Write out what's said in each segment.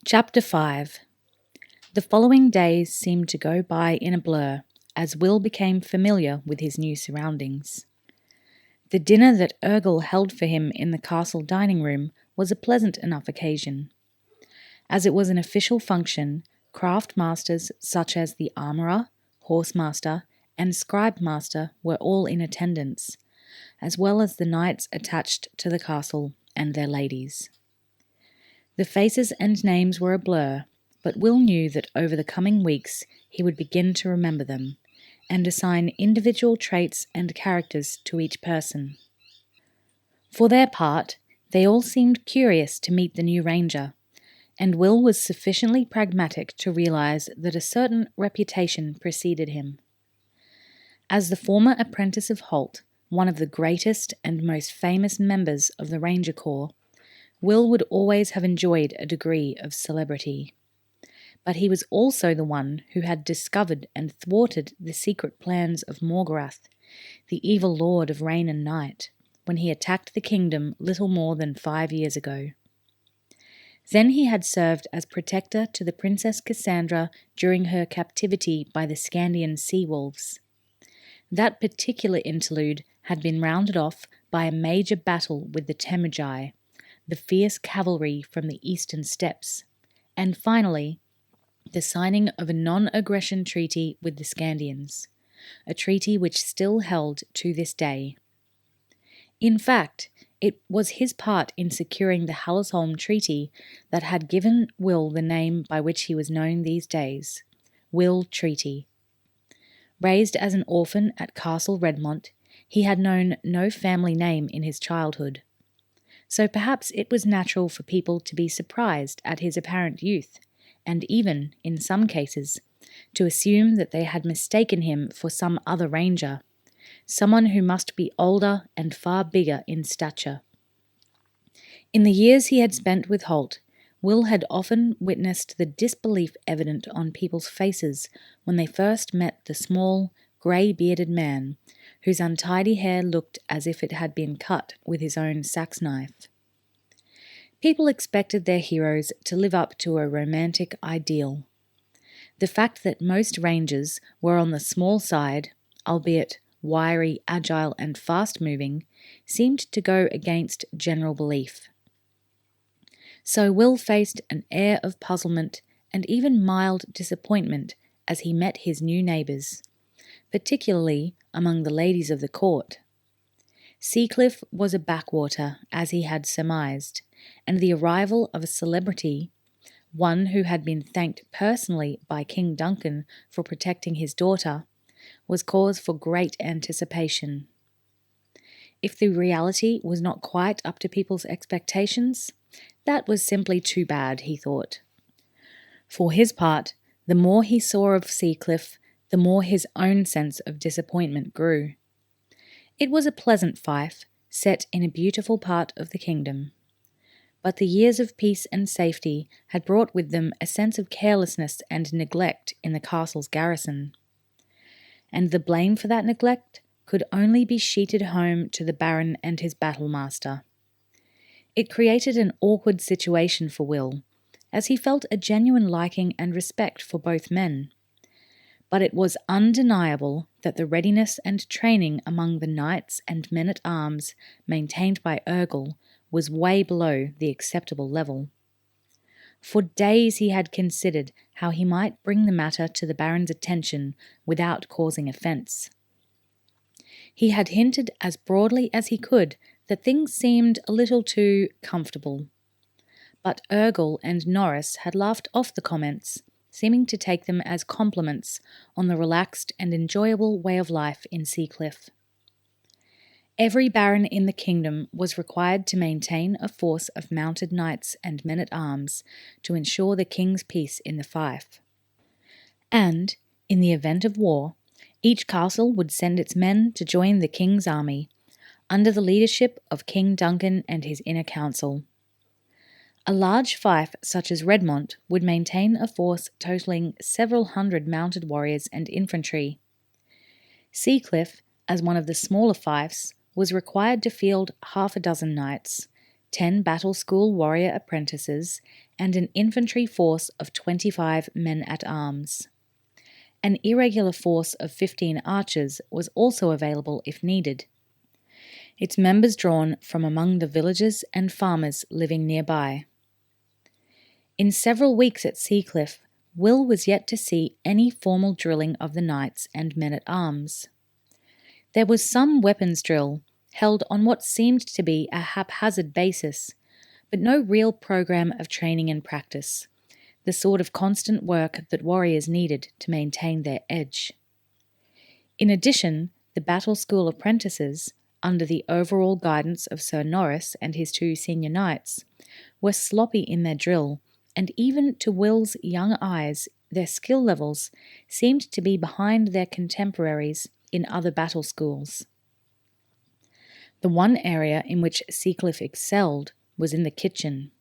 Chapter 5. The following days seemed to go by in a blur, as Will became familiar with his new surroundings. The dinner that Urgle held for him in the castle dining room was a pleasant enough occasion. As it was an official function, craft masters such as the armourer, horsemaster, and scribe master were all in attendance, as well as the knights attached to the castle and their ladies. The faces and names were a blur, but Will knew that over the coming weeks he would begin to remember them, and assign individual traits and characters to each person. For their part, they all seemed curious to meet the new ranger, and Will was sufficiently pragmatic to realise that a certain reputation preceded him. As the former apprentice of Holt, one of the greatest and most famous members of the Ranger Corps, Will would always have enjoyed a degree of celebrity. But he was also the one who had discovered and thwarted the secret plans of Morgorath, the evil lord of rain and night, when he attacked the kingdom little more than 5 years ago. Then he had served as protector to the Princess Cassandra during her captivity by the Scandian sea wolves. That particular interlude had been rounded off by a major battle with the Temujai, the fierce cavalry from the eastern steppes, and finally, the signing of a non-aggression treaty with the Scandians, a treaty which still held to this day. In fact, it was his part in securing the Hallesholm Treaty that had given Will the name by which he was known these days, Will Treaty. Raised as an orphan at Castle Redmont, he had known no family name in his childhood. So perhaps it was natural for people to be surprised at his apparent youth, and even, in some cases, to assume that they had mistaken him for some other ranger, someone who must be older and far bigger in stature. In the years he had spent with Holt, Will had often witnessed the disbelief evident on people's faces when they first met the small, grey-bearded man, whose untidy hair looked as if it had been cut with his own sax knife. People expected their heroes to live up to a romantic ideal. The fact that most rangers were on the small side, albeit wiry, agile, and fast-moving, seemed to go against general belief. So Will faced an air of puzzlement and even mild disappointment as he met his new neighbours, particularly among the ladies of the court. Seacliff was a backwater, as he had surmised, and the arrival of a celebrity, one who had been thanked personally by King Duncan for protecting his daughter, was cause for great anticipation. If the reality was not quite up to people's expectations, that was simply too bad, he thought. For his part, the more he saw of Seacliff, the more his own sense of disappointment grew. It was a pleasant fief, set in a beautiful part of the kingdom. But the years of peace and safety had brought with them a sense of carelessness and neglect in the castle's garrison. And the blame for that neglect could only be sheeted home to the Baron and his battle-master. It created an awkward situation for Will, as he felt a genuine liking and respect for both men. But it was undeniable that the readiness and training among the knights and men-at-arms maintained by Urgle was way below the acceptable level. For days he had considered how he might bring the matter to the Baron's attention without causing offence. He had hinted as broadly as he could that things seemed a little too comfortable. But Urgle and Norris had laughed off the comments, seeming to take them as compliments on the relaxed and enjoyable way of life in Seacliff. Every baron in the kingdom was required to maintain a force of mounted knights and men-at-arms to ensure the king's peace in the fief. And, in the event of war, each castle would send its men to join the king's army, under the leadership of King Duncan and his inner council. A large fief such as Redmont would maintain a force totalling several hundred mounted warriors and infantry. Seacliff, as one of the smaller fiefs, was required to field 6 knights, 10 battle school warrior apprentices, and an infantry force of 25 men-at-arms. An irregular force of 15 archers was also available if needed. Its members drawn from among the villagers and farmers living nearby. In several weeks at Seacliff, Will was yet to see any formal drilling of the knights and men-at-arms. There was some weapons drill, held on what seemed to be a haphazard basis, but no real program of training and practice, the sort of constant work that warriors needed to maintain their edge. In addition, the battle school apprentices, under the overall guidance of Sir Norris and his 2 senior knights, were sloppy in their drill, and even to Will's young eyes, their skill levels seemed to be behind their contemporaries in other battle schools. The one area in which Seacliff excelled was in the kitchen.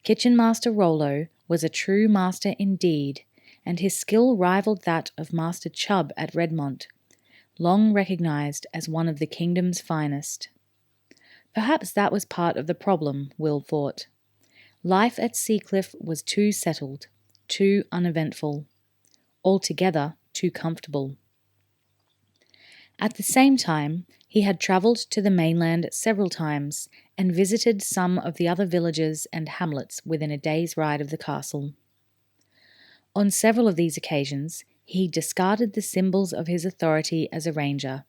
Kitchen Master Rollo was a true master indeed, and his skill rivaled that of Master Chubb at Redmont, long recognised as one of the kingdom's finest. Perhaps that was part of the problem, Will thought. Life at Seacliff was too settled, too uneventful, altogether too comfortable. At the same time, he had travelled to the mainland several times and visited some of the other villages and hamlets within a day's ride of the castle. On several of these occasions, he discarded the symbols of his authority as a ranger,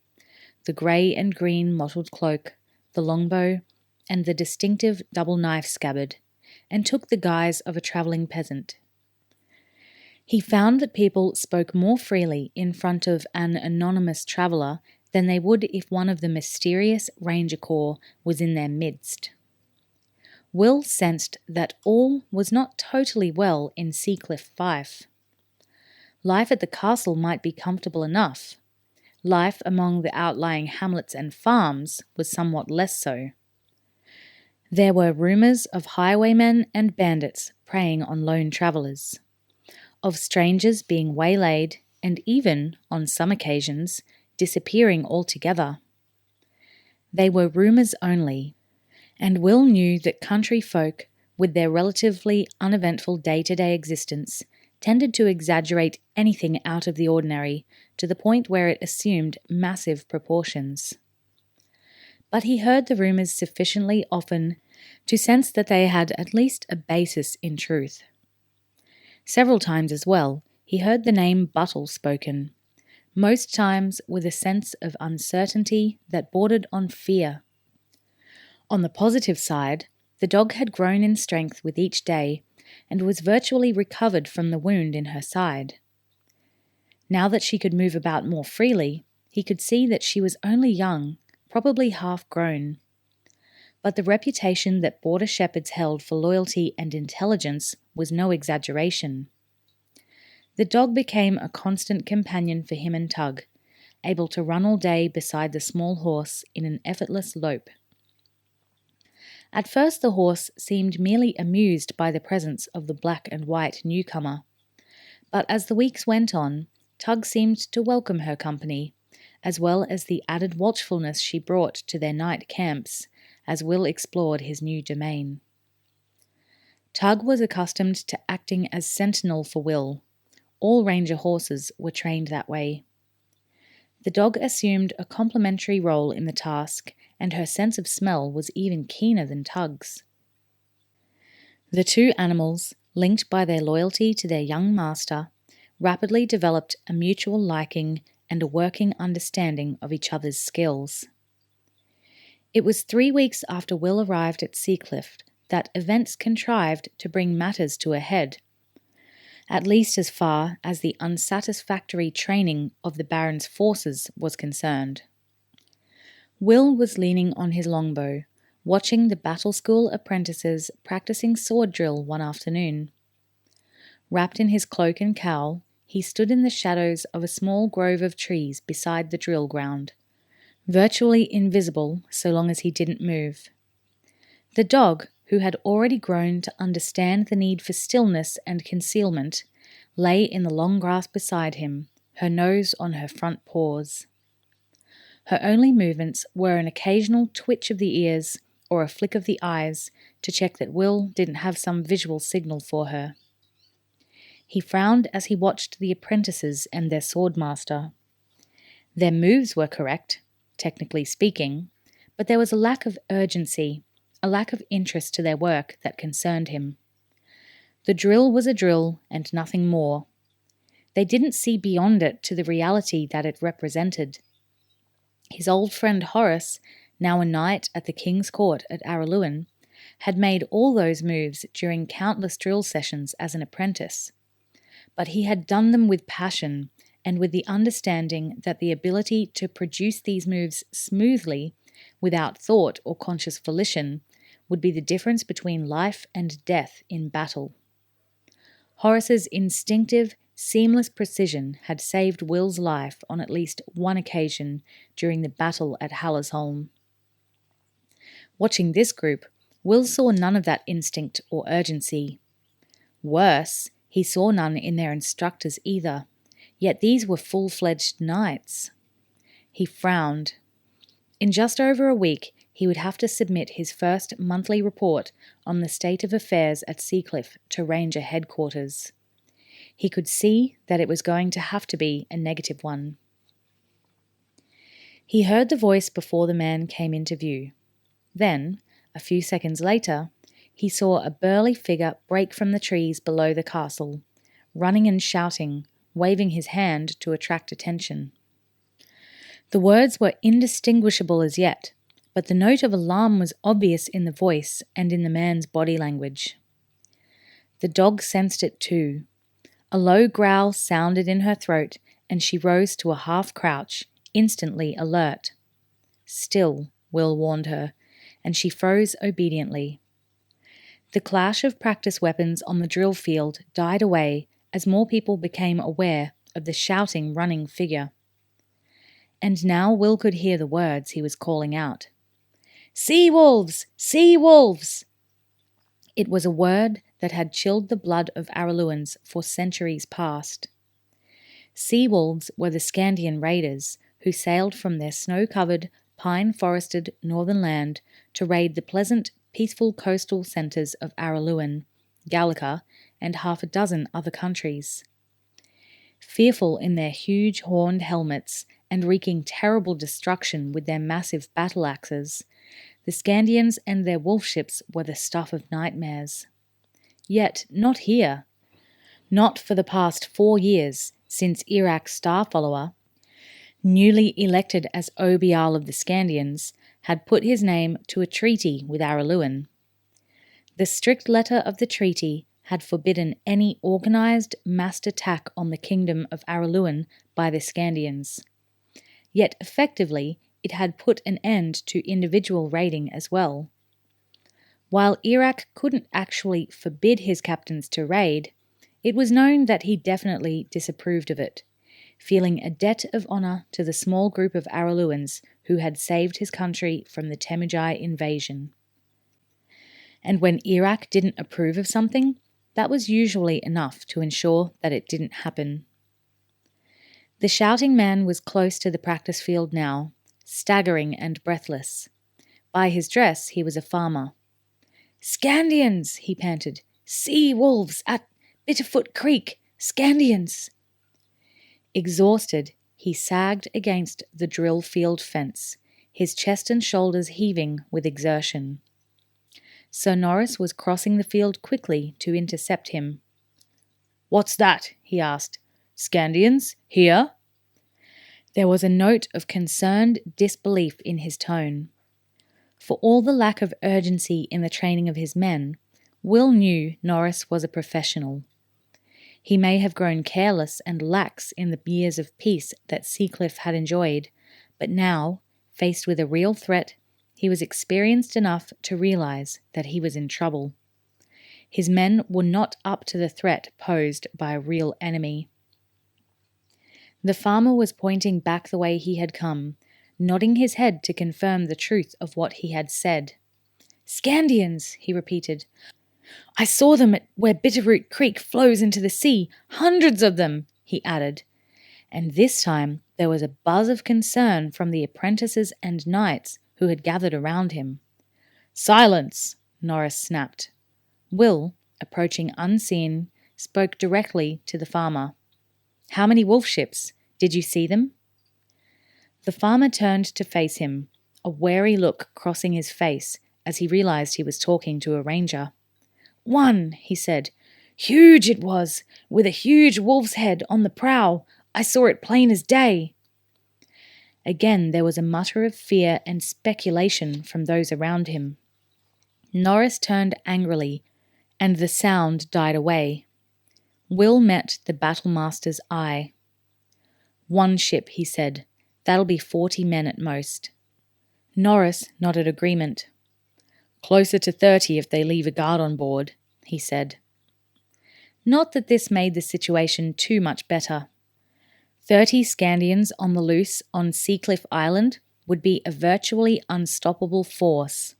the grey and green mottled cloak, the longbow, and the distinctive double knife scabbard, and took the guise of a travelling peasant. He found that people spoke more freely in front of an anonymous traveller than they would if one of the mysterious Ranger Corps was in their midst. Will sensed that all was not totally well in Seacliff Fife. Life at the castle might be comfortable enough. Life among the outlying hamlets and farms was somewhat less so. There were rumours of highwaymen and bandits preying on lone travellers, of strangers being waylaid and even, on some occasions, disappearing altogether. They were rumours only, and Will knew that country folk, with their relatively uneventful day-to-day existence, tended to exaggerate anything out of the ordinary to the point where it assumed massive proportions. But he heard the rumours sufficiently often to sense that they had at least a basis in truth. Several times as well, he heard the name Buttle spoken, most times with a sense of uncertainty that bordered on fear. On the positive side, the dog had grown in strength with each day and was virtually recovered from the wound in her side. Now that she could move about more freely, he could see that she was only young, probably half-grown. But the reputation that border shepherds held for loyalty and intelligence was no exaggeration. The dog became a constant companion for him and Tug, able to run all day beside the small horse in an effortless lope. At first the horse seemed merely amused by the presence of the black and white newcomer, but as the weeks went on, Tug seemed to welcome her company, as well as the added watchfulness she brought to their night camps, as Will explored his new domain. Tug was accustomed to acting as sentinel for Will. All ranger horses were trained that way. The dog assumed a complementary role in the task, and her sense of smell was even keener than Tug's. The two animals, linked by their loyalty to their young master, rapidly developed a mutual liking and a working understanding of each other's skills. It was 3 weeks after Will arrived at Seacliff that events contrived to bring matters to a head, at least as far as the unsatisfactory training of the Baron's forces was concerned. Will was leaning on his longbow, watching the battle school apprentices practicing sword drill one afternoon. Wrapped in his cloak and cowl, he stood in the shadows of a small grove of trees beside the drill ground, virtually invisible so long as he didn't move. The dog, who had already grown to understand the need for stillness and concealment, lay in the long grass beside him, her nose on her front paws. Her only movements were an occasional twitch of the ears or a flick of the eyes to check that Will didn't have some visual signal for her. He frowned as he watched the apprentices and their swordmaster. Their moves were correct, technically speaking, but there was a lack of urgency, a lack of interest to their work that concerned him. The drill was a drill and nothing more. They didn't see beyond it to the reality that it represented. His old friend Horace, now a knight at the King's Court at Araluen, had made all those moves during countless drill sessions as an apprentice. But he had done them with passion and with the understanding that the ability to produce these moves smoothly, without thought or conscious volition, would be the difference between life and death in battle. Horace's instinctive, seamless precision had saved Will's life on at least one occasion during the battle at Hallersholm. Watching this group, Will saw none of that instinct or urgency. Worse, he saw none in their instructors either, yet these were full-fledged knights. He frowned. In just over a week, he would have to submit his first monthly report on the state of affairs at Seacliff to Ranger headquarters. He could see that it was going to have to be a negative one. He heard the voice before the man came into view. Then, a few seconds later, he saw a burly figure break from the trees below the castle, running and shouting, waving his hand to attract attention. The words were indistinguishable as yet, but the note of alarm was obvious in the voice and in the man's body language. The dog sensed it too. A low growl sounded in her throat, and she rose to a half-crouch, instantly alert. Still, Will warned her, and she froze obediently. The clash of practice weapons on the drill field died away as more people became aware of the shouting, running figure. And now Will could hear the words he was calling out. "Sea wolves! Sea wolves!" It was a word that had chilled the blood of Araluans for centuries past. Sea wolves were the Scandian raiders who sailed from their snow-covered, pine-forested northern land to raid the pleasant, peaceful coastal centres of Araluen, Gallica, and half a dozen other countries. Fearful in their huge horned helmets and wreaking terrible destruction with their massive battle axes, the Scandians and their wolf ships were the stuff of nightmares. Yet not here. Not for the past 4 years since Iraq's Starfollower, newly elected as Obial of the Scandians, had put his name to a treaty with Araluen. The strict letter of the treaty had forbidden any organised massed attack on the kingdom of Araluen by the Scandians. Yet effectively it had put an end to individual raiding as well. While Iraq couldn't actually forbid his captains to raid, it was known that he definitely disapproved of it, feeling a debt of honour to the small group of Araluans who had saved his country from the Temujai invasion. And when Iraq didn't approve of something, that was usually enough to ensure that it didn't happen. The shouting man was close to the practice field now, staggering and breathless. By his dress, he was a farmer. "Scandians!" he panted. "Sea wolves at Bitterfoot Creek! Scandians!" Exhausted, he sagged against the drill field fence, his chest and shoulders heaving with exertion. Sir Norris was crossing the field quickly to intercept him. "What's that?" he asked. "Scandians? Here?" There was a note of concerned disbelief in his tone. For all the lack of urgency in the training of his men, Will knew Norris was a professional. He may have grown careless and lax in the years of peace that Seacliff had enjoyed, but now, faced with a real threat, he was experienced enough to realise that he was in trouble. His men were not up to the threat posed by a real enemy. The farmer was pointing back the way he had come, nodding his head to confirm the truth of what he had said. "Scandians," he repeated. "I saw them at where Bitterroot Creek flows into the sea. Hundreds of them," he added. And this time there was a buzz of concern from the apprentices and knights who had gathered around him. "Silence!" Norris snapped. Will, approaching unseen, spoke directly to the farmer. "How many wolf ships? Did you see them?" The farmer turned to face him, a wary look crossing his face as he realized he was talking to a ranger. "One," he said. "Huge it was, with a huge wolf's head on the prow. I saw it plain as day." Again there was a mutter of fear and speculation from those around him. Norris turned angrily, and the sound died away. Will met the battlemaster's eye. "One ship," he said. "That'll be 40 men at most." Norris nodded agreement. "Closer to 30 if they leave a guard on board," he said. Not that this made the situation too much better. 30 Scandians on the loose on Seacliff Island would be a virtually unstoppable force.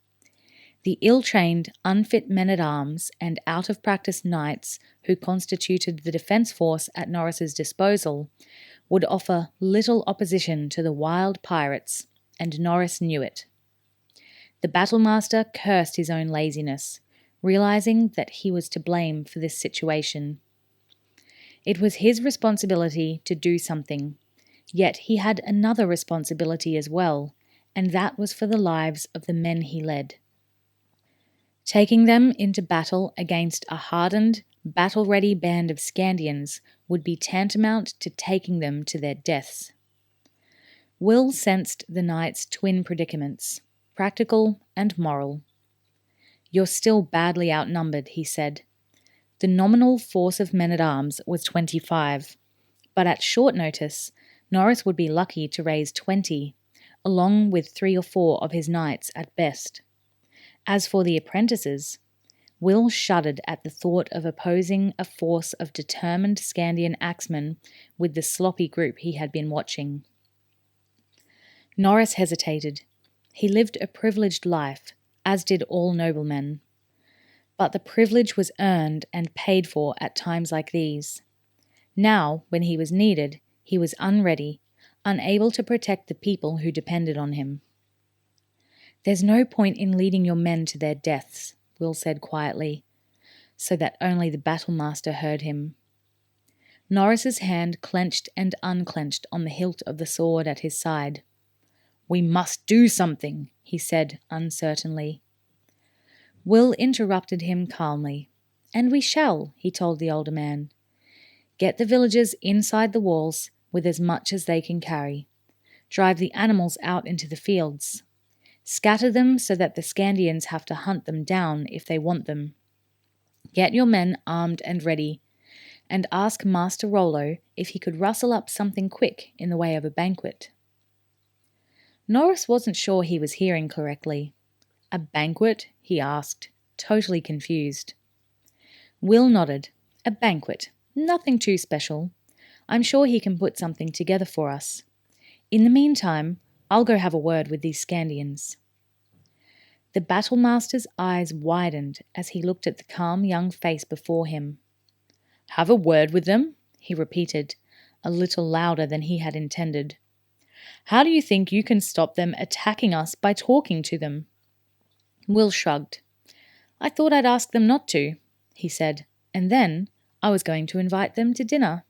The ill-trained, unfit men-at-arms and out-of-practice knights who constituted the defence force at Norris's disposal would offer little opposition to the wild pirates, and Norris knew it. The battlemaster cursed his own laziness, realizing that he was to blame for this situation. It was his responsibility to do something, yet he had another responsibility as well, and that was for the lives of the men he led. Taking them into battle against a hardened, battle-ready band of Scandians would be tantamount to taking them to their deaths. Will sensed the knight's twin predicaments, practical and moral. "You're still badly outnumbered," he said. The nominal force of men-at-arms was 25, but at short notice, Norris would be lucky to raise 20, along with 3 or 4 of his knights at best. As for the apprentices, Will shuddered at the thought of opposing a force of determined Scandian axemen with the sloppy group he had been watching. Norris hesitated. He lived a privileged life, as did all noblemen. But the privilege was earned and paid for at times like these. Now, when he was needed, he was unready, unable to protect the people who depended on him. "There's no point in leading your men to their deaths," Will said quietly, so that only the battlemaster heard him. Norris's hand clenched and unclenched on the hilt of the sword at his side. "We must do something," he said uncertainly. Will interrupted him calmly. "And we shall," he told the older man. "Get the villagers inside the walls with as much as they can carry. Drive the animals out into the fields. Scatter them so that the Scandians have to hunt them down if they want them. Get your men armed and ready, and ask Master Rollo if he could rustle up something quick in the way of a banquet." Norris wasn't sure he was hearing correctly. "A banquet?" he asked, totally confused. Will nodded. "A banquet. Nothing too special. I'm sure he can put something together for us. In the meantime, I'll go have a word with these Scandians." The battlemaster's eyes widened as he looked at the calm young face before him. "Have a word with them?" he repeated, a little louder than he had intended. "How do you think you can stop them attacking us by talking to them?" Will shrugged. "I thought I'd ask them not to," he said, "and then I was going to invite them to dinner."